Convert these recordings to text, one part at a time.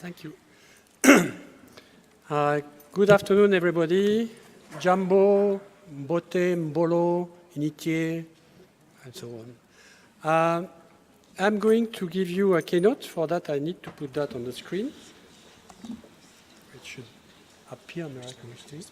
Thank you. Good afternoon, everybody. Jambo, Mbote, Mbolo, Initié, and so on. I'm going to give you a keynote. For that, I need to put that on the screen. It should appear miraculously.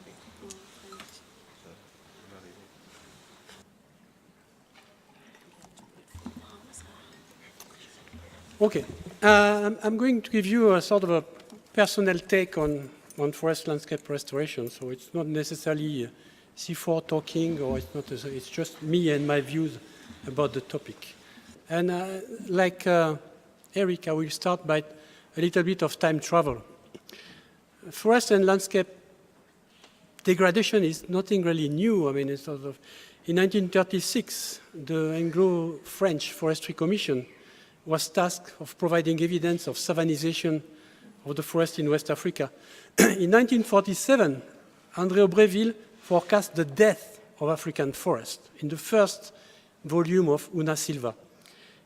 Okay. I'm going to give you a sort of a personal take on forest landscape restoration. So it's not necessarily C4 talking, or it's just me and my views about the topic. And like Eric, I will start by a little bit of time travel. Forest and landscape degradation is nothing really new. I mean, it's sort of, in 1936, the Anglo-French Forestry Commission was tasked of providing evidence of savanization of the forest in West Africa. In 1947, André Aubréville forecast the death of African forest in the first volume of Una Silva.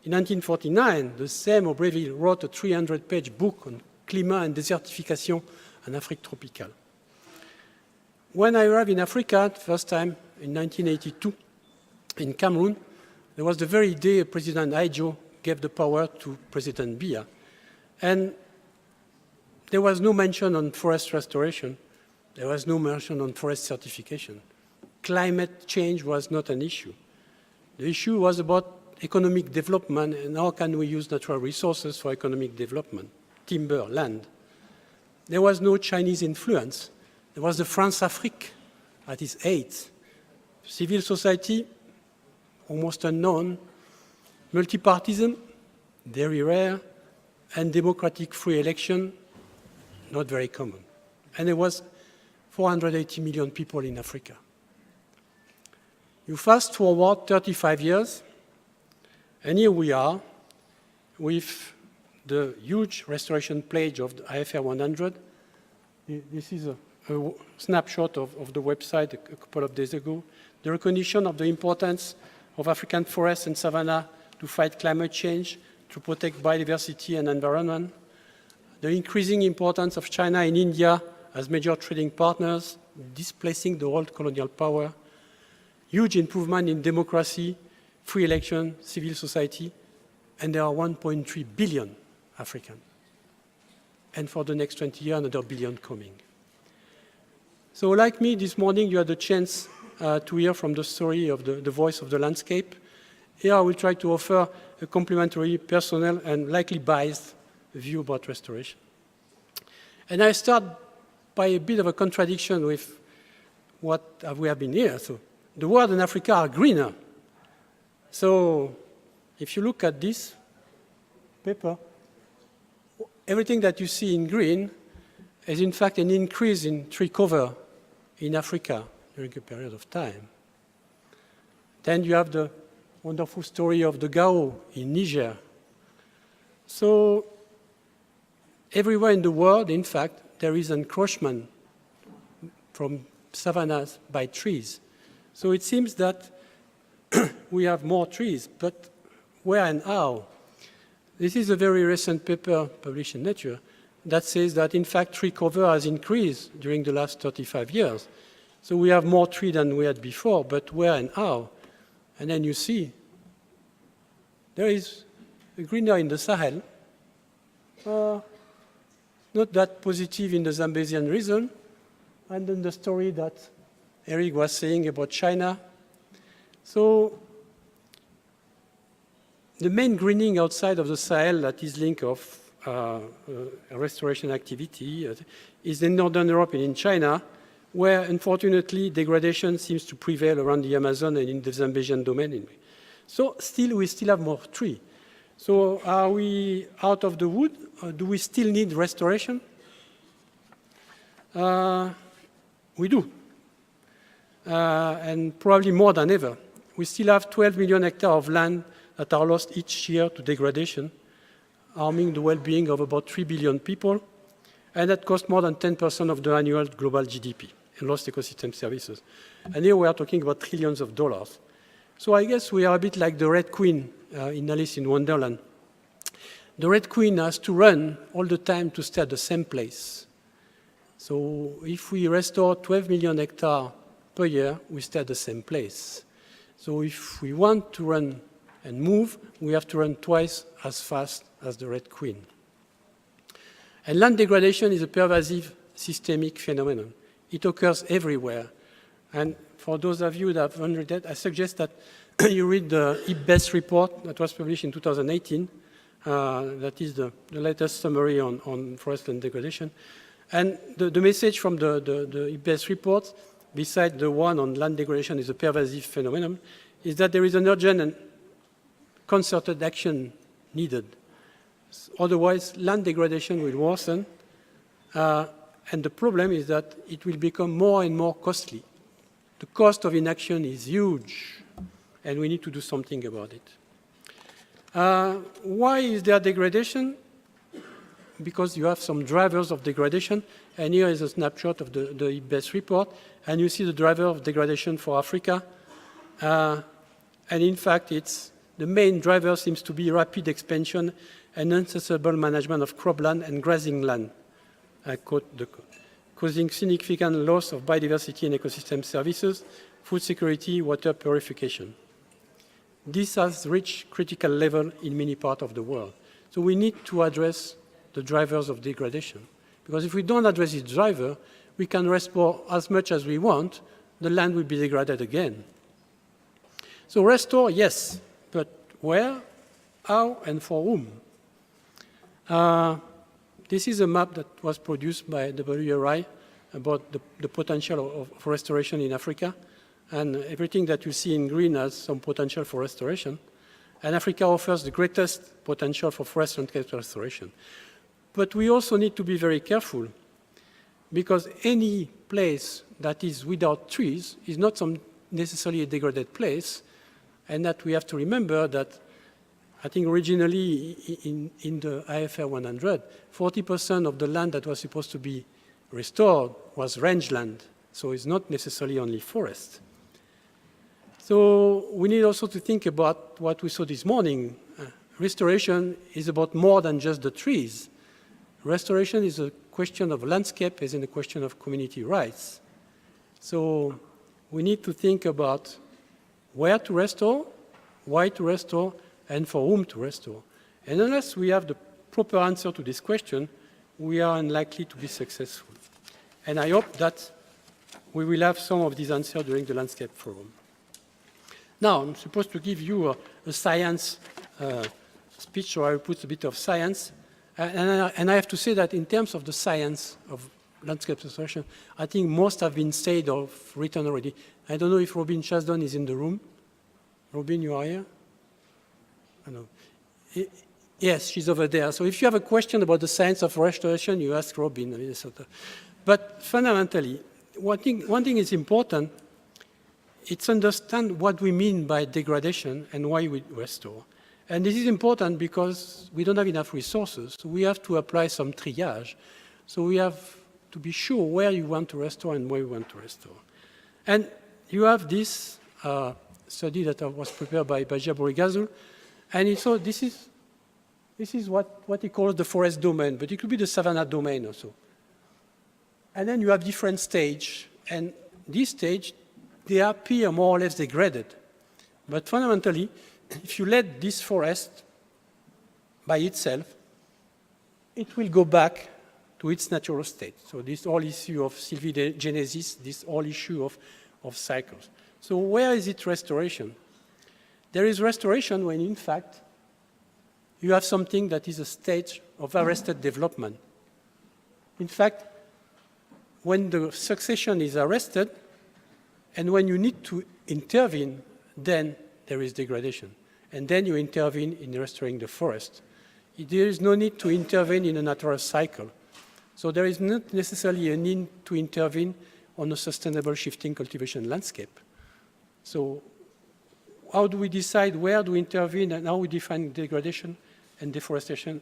In 1949, the same Aubréville wrote a 300-page book on climat and desertification in Afrique tropicale. When I arrived in Africa, the first time in 1982, in Cameroon, there was the very day President Aidjo gave the power to President Biya. And there was no mention on forest restoration. There was no mention on forest certification. Climate change was not an issue. The issue was about economic development and how can we use natural resources for economic development, timber, land. There was no Chinese influence. There was the France-Afrique at its height. Civil society, almost unknown. Multipartism, very rare. And democratic free election, not very common. And there was 480 million people in Africa. You fast forward 35 years, and here we are with the huge restoration pledge of the IFR 100. This is a snapshot of the website a couple of days ago. The recognition of the importance of African forests and savanna to fight climate change, to protect biodiversity and environment. The increasing importance of China and India as major trading partners, displacing the old colonial power. Huge improvement in democracy, free election, civil society, and there are 1.3 billion Africans. And for the next 20 years, another billion coming. So like me, this morning you had the chance to hear from the story of the voice of the landscape. Here I will try to offer a complementary, personal, and likely biased view about restoration. And I start by a bit of a contradiction with what we have been here. So the world and Africa are greener. So if you look at this paper, everything that you see in green is in fact an increase in tree cover in Africa during a period of time. Then you have the wonderful story of the Gao in Niger. So everywhere in the world, in fact, there is encroachment from savannas by trees. So it seems that we have more trees, but where and how? This is a very recent paper published in Nature that says that, in fact, tree cover has increased during the last 35 years. So we have more trees than we had before, but where and how? And then you see there is a greener in the Sahel, not that positive in the Zambesian region, and then the story that Eric was saying about China. So the main greening outside of the Sahel that is linked of restoration activity is in Northern Europe and in China, where unfortunately degradation seems to prevail around the Amazon and in the Zambesian domain. So we still have more tree. So are we out of the wood? Or do we still need restoration? We do, and probably more than ever. We still have 12 million hectares of land that are lost each year to degradation, harming the well-being of about 3 billion people, and that costs more than 10% of the annual global GDP in lost ecosystem services. And here we are talking about trillions of dollars. So I guess we are a bit like the Red Queen in Alice in Wonderland. the Red Queen has to run all the time to stay at the same place. So if we restore 12 million hectares per year, we stay at the same place. So if we want to run and move, we have to run twice as fast as the Red Queen. And land degradation is a pervasive systemic phenomenon. It occurs everywhere. And for those of you that haven't read it, I suggest that you read the IPBES report that was published in 2018. That is the latest summary on forest land degradation. And the message from the IPBES report, besides the one on land degradation is a pervasive phenomenon, is that there is an urgent and concerted action needed. Otherwise, land degradation will worsen, and the problem is that it will become more and more costly. The cost of inaction is huge, and we need to do something about it. Why is there degradation? Because you have some drivers of degradation, and here is a snapshot of the IPBES report, and you see the driver of degradation for Africa. And in fact, the main driver seems to be rapid expansion and unsustainable management of cropland and grazing land, I quote the quote, causing significant loss of biodiversity and ecosystem services, food security, water purification. This has reached critical level in many parts of the world. So we need to address the drivers of degradation. Because if we don't address its driver, we can restore as much as we want, the land will be degraded again. So restore, yes, but where, how, and for whom? This is a map that was produced by WRI about the potential of restoration in Africa. And everything that you see in green has some potential for restoration. And Africa offers the greatest potential for forest landscape restoration. But we also need to be very careful, because any place that is without trees is not necessarily a degraded place, and that we have to remember that I think originally in the IFR 100, 40% of the land that was supposed to be restored was rangeland, so it's not necessarily only forest. So we need also to think about what we saw this morning. Restoration is about more than just the trees. Restoration is a question of landscape, is a question of community rights. So we need to think about where to restore, why to restore, and for whom to restore. And unless we have the proper answer to this question, we are unlikely to be successful. And I hope that we will have some of these answers during the Landscape Forum. Now, I'm supposed to give you a science speech, so I will put a bit of science. And I have to say that in terms of the science of landscape restoration, I think most have been said or written already. I don't know if Robin Chasdon is in the room. Robin, you are here? I know. Yes, she's over there. So if you have a question about the science of restoration, you ask Robin. But fundamentally, one thing is important. It's understand what we mean by degradation and why we restore. And this is important because we don't have enough resources. So we have to apply some triage. So we have to be sure where you want to restore and where you want to restore. And you have this study that was prepared by Bajia Borigazul. And so this is what he calls the forest domain, but it could be the savanna domain also. And then you have different stages. And this stage, they appear more or less degraded. But fundamentally, if you let this forest by itself, it will go back to its natural state. So this whole issue of sylvigenesis, this whole issue of cycles. So where is it restoration? There is restoration when, in fact, you have something that is a stage of arrested development. In fact, when the succession is arrested, and when you need to intervene, then there is degradation. And then you intervene in restoring the forest. There is no need to intervene in a natural cycle. So there is not necessarily a need to intervene on a sustainable shifting cultivation landscape. So how do we decide where do we intervene and how we define degradation and deforestation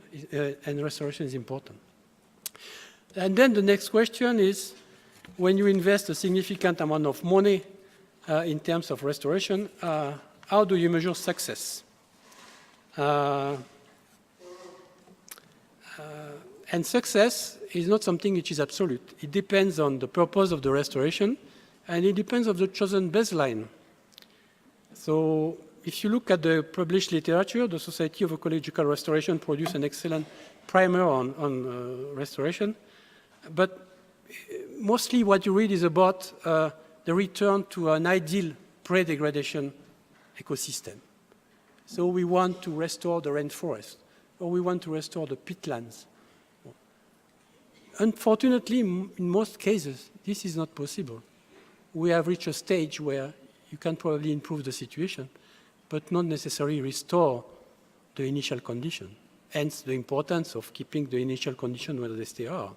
and restoration is important. And then the next question is, when you invest a significant amount of money in terms of restoration, how do you measure success? And success is not something which is absolute. It depends on the purpose of the restoration, and it depends on the chosen baseline. So if you look at the published literature, the Society of Ecological Restoration produced an excellent primer on restoration. But mostly what you read is about the return to an ideal pre-degradation ecosystem. So we want to restore the rainforest, or we want to restore the peatlands. Unfortunately, in most cases, this is not possible. We have reached a stage where you can probably improve the situation, but not necessarily restore the initial condition. Hence, the importance of keeping the initial condition where they are.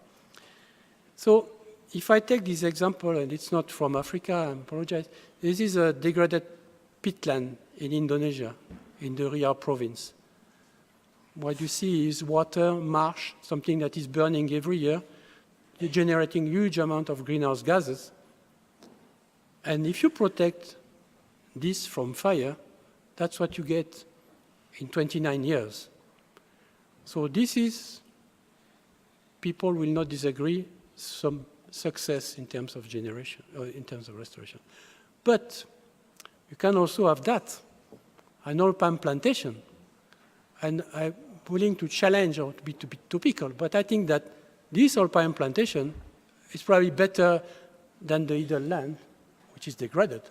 So, if I take this example, and it's not from Africa, I apologize. This is a degraded peatland in Indonesia, in the Riau province. What you see is water, marsh, something that is burning every year, generating huge amount of greenhouse gases. And if you protect this from fire, that's what you get in 29 years. So this is, people will not disagree, some success in terms of generation, or in terms of restoration. But you can also have that, an oil palm plantation. And I'm willing to challenge or to be topical, but I think that this oil palm plantation is probably better than the idle land, which is degraded,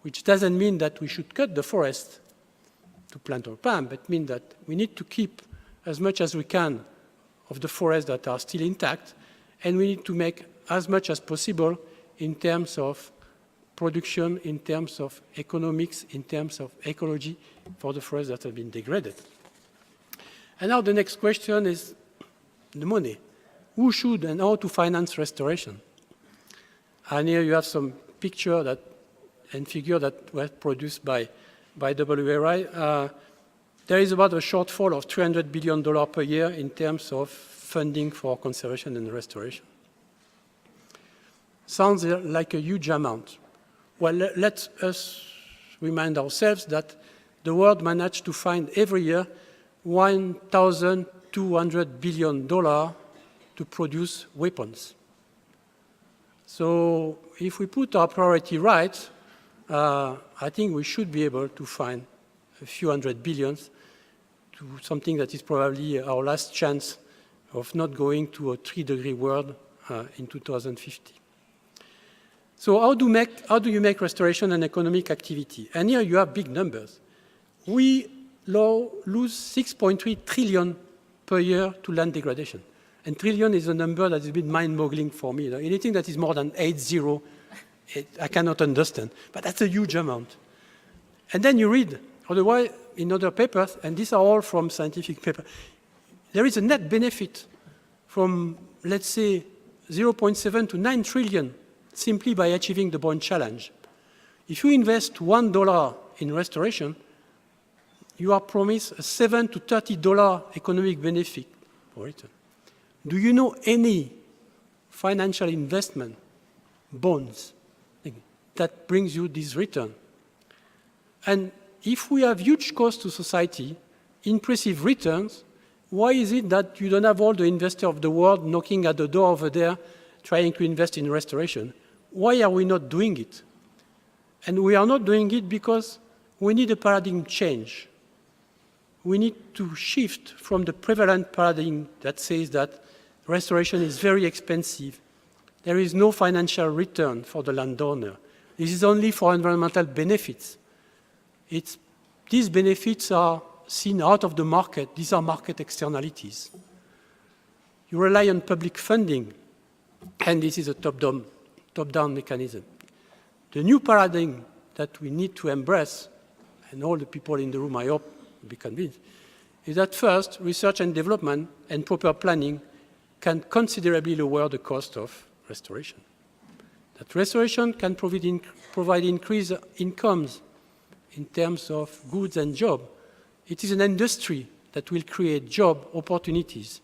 which doesn't mean that we should cut the forest to plant oil palm, but means that we need to keep as much as we can of the forests that are still intact, and we need to make as much as possible in terms of production, in terms of economics, in terms of ecology for the forests that have been degraded. And now the next question is the money. Who should and how to finance restoration? And here you have some picture that and figure that were produced by WRI. There is about a shortfall of $300 billion per year in terms of funding for conservation and restoration. Sounds like a huge amount. Well, let us remind ourselves that the world managed to find every year $1,200 billion to produce weapons. So if we put our priority right, I think we should be able to find a few hundred billions to something that is probably our last chance of not going to a 3-degree world in 2050. So how do you make restoration an economic activity? And here you have big numbers. We lose 6.3 trillion per year to land degradation. And trillion is a number that is a bit mind-boggling for me. Anything that is more than 80, I cannot understand. But that's a huge amount. And then you read, otherwise, in other papers, and these are all from scientific papers, there is a net benefit from, let's say, 0.7 to 9 trillion simply by achieving the bond challenge. If you invest $1 in restoration, you are promised a $7 to $30 economic benefit for return. Do you know any financial investment, bonds, that brings you this return? And if we have huge costs to society, impressive returns, why is it that you don't have all the investors of the world knocking at the door over there trying to invest in restoration? Why are we not doing it? And we are not doing it because we need a paradigm change. We need to shift from the prevalent paradigm that says that restoration is very expensive. There is no financial return for the landowner. This is only for environmental benefits. These benefits are seen out of the market. These are market externalities. You rely on public funding, and this is a top-down mechanism. The new paradigm that we need to embrace, and all the people in the room, I hope, will be convinced, is that first, research and development and proper planning can considerably lower the cost of restoration. That restoration can provide increased incomes in terms of goods and jobs. It is an industry that will create job opportunities.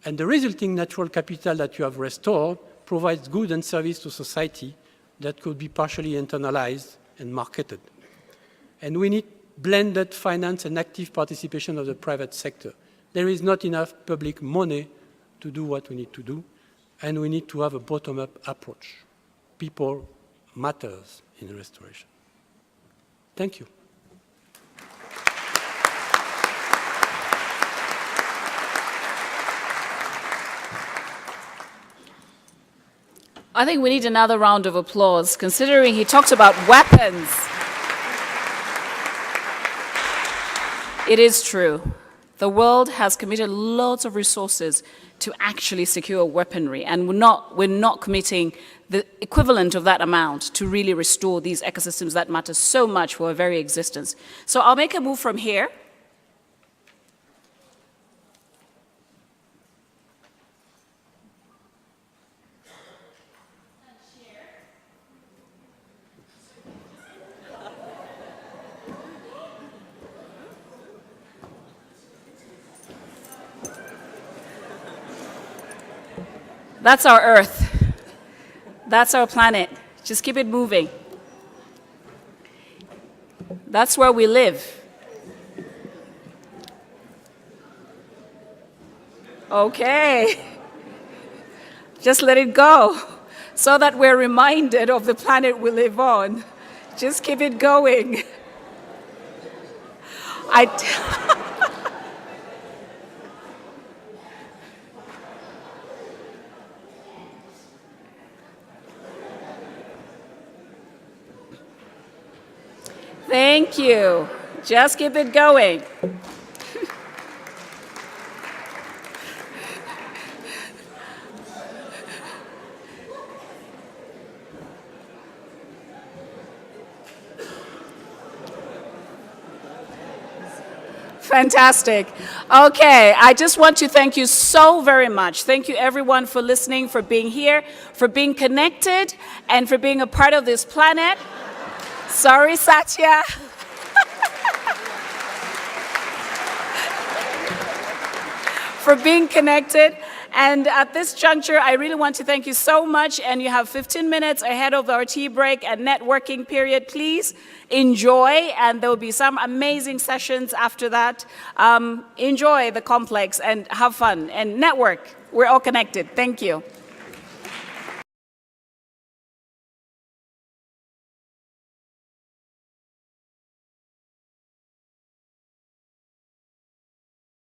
And the resulting natural capital that you have restored provides goods and service to society that could be partially internalized and marketed. And we need blended finance and active participation of the private sector. there is not enough public money to do what we need to do, and we need to have a bottom-up approach. People matters in restoration. Thank you. I think we need another round of applause, considering he talked about weapons. It is true. The world has committed lots of resources to actually secure weaponry, and we're not committing the equivalent of that amount to really restore these ecosystems that matter so much for our very existence. So I'll make a move from here. That's our Earth. That's our planet. Just keep it moving. That's where we live. Okay. Just let it go so that we're reminded of the planet we live on. Just keep it going. Thank you. Just keep it going. Fantastic. Okay, I just want to thank you so very much. Thank you everyone for listening, for being here, for being connected, and for being a part of this planet. Sorry, Satya. For being connected. And at this juncture, I really want to thank you so much. And you have 15 minutes ahead of our tea break and networking period. Please enjoy. And there will be some amazing sessions after that. Enjoy the complex and have fun and network. We're all connected. Thank you.